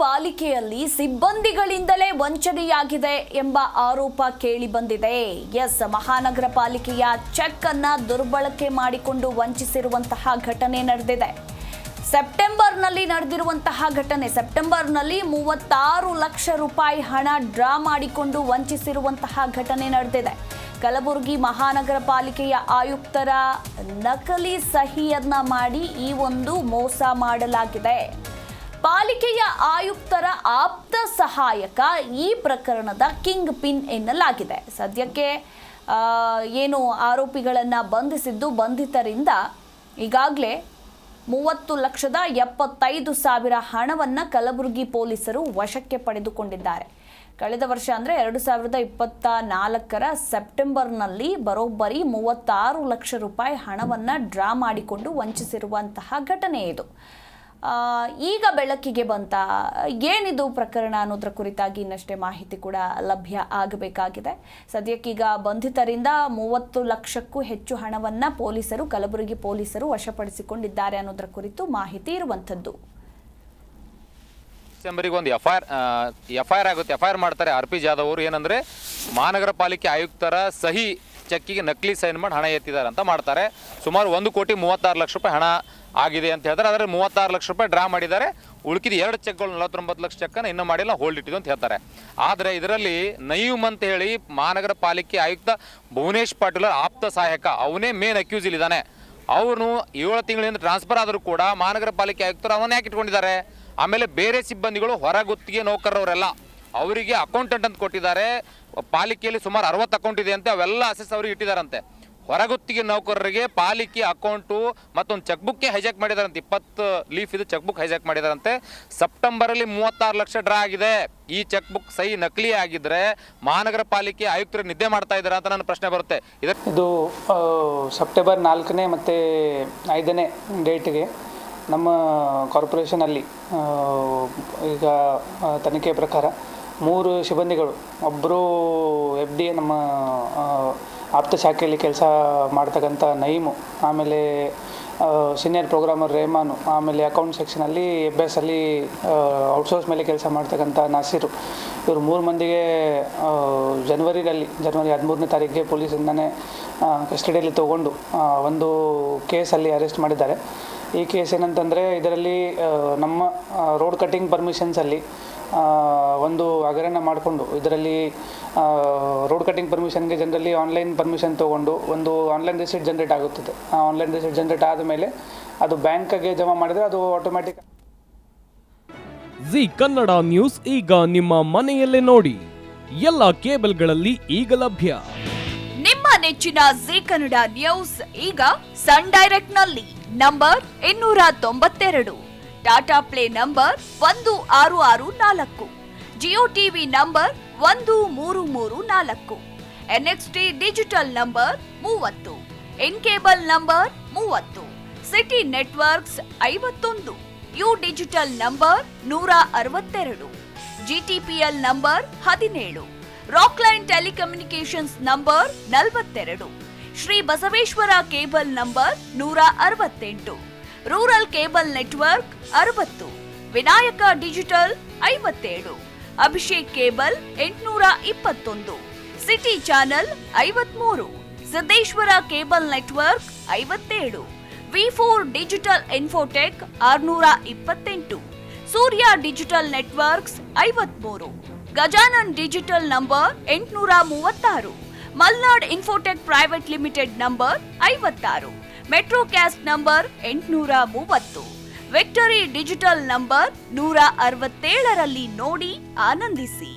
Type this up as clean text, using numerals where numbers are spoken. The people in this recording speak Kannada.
ಪಾಲಿಕೆಯಲ್ಲಿ ಸಿಬ್ಬಂದಿಗಳಿಂದಲೇ ವಂಚನೆಯಾಗಿದೆ ಎಂಬ ಆರೋಪ ಕೇಳಿ ಬಂದಿದೆ. ಮಹಾನಗರ ಪಾಲಿಕೆಯ ಚೆಕ್ ಅನ್ನ ದುರ್ಬಳಕೆ ಮಾಡಿಕೊಂಡು ವಂಚಿಸಿರುವಂತಹ ಘಟನೆ ನಡೆದಿದೆ. ಸೆಪ್ಟೆಂಬರ್ನಲ್ಲಿ ನಡೆದಿರುವಂತಹ ಘಟನೆ. ಸೆಪ್ಟೆಂಬರ್ನಲ್ಲಿ 36 ಲಕ್ಷ ರೂಪಾಯಿ ಹಣ ಡ್ರಾ ಮಾಡಿಕೊಂಡು ವಂಚಿಸಿರುವಂತಹ ಘಟನೆ ನಡೆದಿದೆ. ಕಲಬುರಗಿ ಮಹಾನಗರ ಪಾಲಿಕೆಯ ಆಯುಕ್ತರ ನಕಲಿ ಸಹಿಯನ್ನ ಮಾಡಿ ಈ ಒಂದು ಮೋಸ ಮಾಡಲಾಗಿದೆ. ಪಾಲಿಕೆಯ ಆಯುಕ್ತರ ಆಪ್ತ ಸಹಾಯಕ ಈ ಪ್ರಕರಣದ ಕಿಂಗ್ ಪಿನ್ ಎನ್ನಲಾಗಿದೆ. ಸದ್ಯಕ್ಕೆ ಏನು ಆರೋಪಿಗಳನ್ನ ಬಂಧಿತರಿಂದ ಈಗಾಗಲೇ 30,75,000 ಹಣವನ್ನು ಕಲಬುರಗಿ ಪೊಲೀಸರು ವಶಕ್ಕೆ ಪಡೆದುಕೊಂಡಿದ್ದಾರೆ. ಕಳೆದ ವರ್ಷ ಅಂದರೆ 2024 ಸೆಪ್ಟೆಂಬರ್ನಲ್ಲಿ ಬರೋಬ್ಬರಿ 36 ಲಕ್ಷ ರೂಪಾಯಿ ಹಣವನ್ನು ಡ್ರಾ ಮಾಡಿಕೊಂಡು ವಂಚಿಸಿರುವಂತಹ ಘಟನೆ ಇದು. ಈಗ ಬೆಳಕಿಗೆ ಬಂತ ಏನಿದು ಪ್ರಕರಣ ಅನ್ನೋದ್ರ ಕುರಿತಾಗಿ ಇನ್ನಷ್ಟೇ ಮಾಹಿತಿ ಕೂಡ ಲಭ್ಯ ಆಗಬೇಕಾಗಿದೆ. ಸದ್ಯಕ್ಕೀಗ ಬಂಧಿತರಿಂದ 30 ಲಕ್ಷಕ್ಕೂ ಹೆಚ್ಚು ಹಣವನ್ನು ಕಲಬುರಗಿ ಪೊಲೀಸರು ವಶಪಡಿಸಿಕೊಂಡಿದ್ದಾರೆ ಅನ್ನೋದ್ರ ಕುರಿತು ಮಾಹಿತಿ ಇರುವಂಥದ್ದು. ಡಿಸೆಂಬರಿಗೆ ಒಂದು ಎಫ್ಐಆರ್ ಆಗುತ್ತೆ. ಎಫ್ಐಆರ್ ಮಾಡ್ತಾರೆ RP ಜಾಧವ್ ಅವರು. ಏನಂದರೆ ಮಹಾನಗರ ಪಾಲಿಕೆ ಆಯುಕ್ತರ ಸಹಿ ಚೆಕ್ಕಿಗೆ ನಕಲಿ ಸೈನ್ ಮಾಡಿ ಹಣ ಎತ್ತಿದ್ದಾರೆ ಅಂತ ಮಾಡ್ತಾರೆ. ಸುಮಾರು 1,36 ಲಕ್ಷ ರೂಪಾಯಿ ಹಣ ಆಗಿದೆ ಅಂತ ಹೇಳ್ತಾರೆ. ಅದರಲ್ಲಿ 36 ಲಕ್ಷ ರೂಪಾಯಿ ಡ್ರಾ ಮಾಡಿದ್ದಾರೆ. ಉಳುಕಿದ 2 ಚೆಕ್ಗಳು 49 ಲಕ್ಷ ಚೆಕ್ಕನ್ನು ಇನ್ನೂ ಮಾಡಿಲ್ಲ, ಹೋಲ್ಡ್ ಇಟ್ಟಿದ್ದು ಅಂತ ಹೇಳ್ತಾರೆ. ಆದರೆ ಇದರಲ್ಲಿ ನಯೀಮ್ ಅಂತ ಹೇಳಿ ಮಹಾನಗರ ಪಾಲಿಕೆ ಆಯುಕ್ತ ಭುವನೇಶ್ ಪಾಟೀಲ್ ಆಪ್ತ ಸಹಾಯಕ, ಅವನೇ ಮೇನ್ ಅಕ್ಯೂಸ್ ಇಲ್ಲಿದ್ದಾನೆ. ಅವನು 7 ತಿಂಗಳಿಂದ ಟ್ರಾನ್ಸ್ಫರ್ ಆದರೂ ಕೂಡ ಮಹಾನಗರ ಪಾಲಿಕೆ ಆಯುಕ್ತರು ಅವನ್ನ ಯಾಕೆ ಇಟ್ಕೊಂಡಿದ್ದಾರೆ? ಆಮೇಲೆ ಬೇರೆ ಸಿಬ್ಬಂದಿಗಳು ಹೊರಗುತ್ತಿಗೆ ನೌಕರರವರೆಲ್ಲ ಅವರಿಗೆ ಅಕೌಂಟೆಂಟ್ ಅಂತ ಕೊಟ್ಟಿದ್ದಾರೆ. ಪಾಲಿಕೆಯಲ್ಲಿ ಸುಮಾರು 60 ಅಕೌಂಟ್ ಇದೆ ಅಂತೆ, ಅವೆಲ್ಲ ಅಸೆಸ್ ಅವ್ರಿಗೆ ಇಟ್ಟಿದ್ದಾರಂತೆ. ಹೊರಗುತ್ತಿಗೆ ನೌಕರರಿಗೆ ಪಾಲಿಕೆ ಅಕೌಂಟು ಮತ್ತೊಂದು ಚೆಕ್ ಬುಕ್ಗೆ ಹೈಜಾಕ್ ಮಾಡಿದಾರಂತೆ. 20 ಲೀಫ್ ಇದು ಚೆಕ್ ಬುಕ್ ಹೈಜಾಕ್ ಮಾಡಿದಾರಂತೆ. ಸೆಪ್ಟೆಂಬರಲ್ಲಿ 36 ಲಕ್ಷ ಡ್ರಾ ಆಗಿದೆ. ಈ ಚೆಕ್ ಬುಕ್ ಸಹಿ ನಕಲಿ ಆಗಿದ್ರೆ ಮಹಾನಗರ ಪಾಲಿಕೆ ಆಯುಕ್ತರು ನಿದ್ದೆ ಮಾಡ್ತಾ ಇದ್ದಾರೆ ಅಂತ ನನ್ನ ಪ್ರಶ್ನೆ ಬರುತ್ತೆ. ಇದು ಸೆಪ್ಟೆಂಬರ್ 4ನೇ ಮತ್ತು 5ನೇ ಡೇಟ್ಗೆ ನಮ್ಮ ಕಾರ್ಪೊರೇಷನಲ್ಲಿ ಈಗ ತನಿಖೆ ಪ್ರಕಾರ 3 ಸಿಬ್ಬಂದಿಗಳು, ಒಬ್ಬರು FD ನಮ್ಮ ಆಪ್ತ ಶಾಖೆಯಲ್ಲಿ ಕೆಲಸ ಮಾಡ್ತಕ್ಕಂಥ ನಯೀಮು, ಆಮೇಲೆ ಸೀನಿಯರ್ ಪ್ರೋಗ್ರಾಮರ್ ರೇಮಾನು, ಆಮೇಲೆ ಅಕೌಂಟ್ ಸೆಕ್ಷನಲ್ಲಿ FS ಅಲ್ಲಿ ಔಟ್ಸೋರ್ಸ್ ಮೇಲೆ ಕೆಲಸ ಮಾಡ್ತಕ್ಕಂಥ ನಾಸಿರು, ಇವರು 3 ಮಂದಿಗೆ ಜನವರಿ 13ನೇ ತಾರೀಕಿಗೆ ಪೊಲೀಸಿಂದನೇ ಕಸ್ಟಡಿಯಲ್ಲಿ ತೊಗೊಂಡು ಒಂದು ಕೇಸಲ್ಲಿ ಅರೆಸ್ಟ್ ಮಾಡಿದ್ದಾರೆ. ಈ ಕೇಸ್ ಏನಂತಂದರೆ ಇದರಲ್ಲಿ ನಮ್ಮ ರೋಡ್ ಕಟ್ಟಿಂಗ್ ಪರ್ಮಿಷನ್ಸಲ್ಲಿ ಒಂದು ಹಗರಣ ಮಾಡಿಕೊಂಡು ಇದರಲ್ಲಿ ರೋಡ್ ಕಟ್ಟಿಂಗ್ ಪರ್ಮಿಷನ್ಗೆ ಜನರಲಿ ಆನ್ಲೈನ್ ಪರ್ಮಿಷನ್ ತೊಗೊಂಡು ಒಂದು ಆನ್ಲೈನ್ ರಿಸಿಟ್ ಜನರೇಟ್ ಆಗುತ್ತದೆ. ಆ ಆನ್ಲೈನ್ ರಿಸಿಟ್ ಜನರೇಟ್ ಆದಮೇಲೆ ಅದು ಬ್ಯಾಂಕ್ಗೆ ಜಮಾ ಮಾಡಿದರೆ ಅದು ಆಟೋಮ್ಯಾಟಿಕ್. ಜಿ ಕನ್ನಡ ನ್ಯೂಸ್ ಈಗ ನಿಮ್ಮ ಮನೆಯಲ್ಲೇ ನೋಡಿ. ಎಲ್ಲ ಕೇಬಲ್ಗಳಲ್ಲಿ ಈಗ ಲಭ್ಯ. ನಿಮ್ಮ ನೆಚ್ಚಿನ ಜಿ ಕನ್ನಡ ನ್ಯೂಸ್ ಈಗ ಸನ್ ಡೈರೆಕ್ಟ್ ನಲ್ಲಿ number 292, Tata play number 1664, Jio TV number 1334, NXT digital number 30, in cable number 30, city networks 51, U digital number 162, GTPL number 17, Rockline telecommunications number 42, Shri Basaveshwara cable number 168, rural cable network 60, Vinayaka digital 57, Abhishek cable 821, city channel 53, Siddeshwara cable network 57, V4 digital Infotech 628, Surya digital networks 53, Gajanan digital number 836, Malnad infotech private limited number 56, Metrocast number 830, victory digital number 167ರಲ್ಲಿ ನೋಡಿ ಆನಂದಿಸಿ.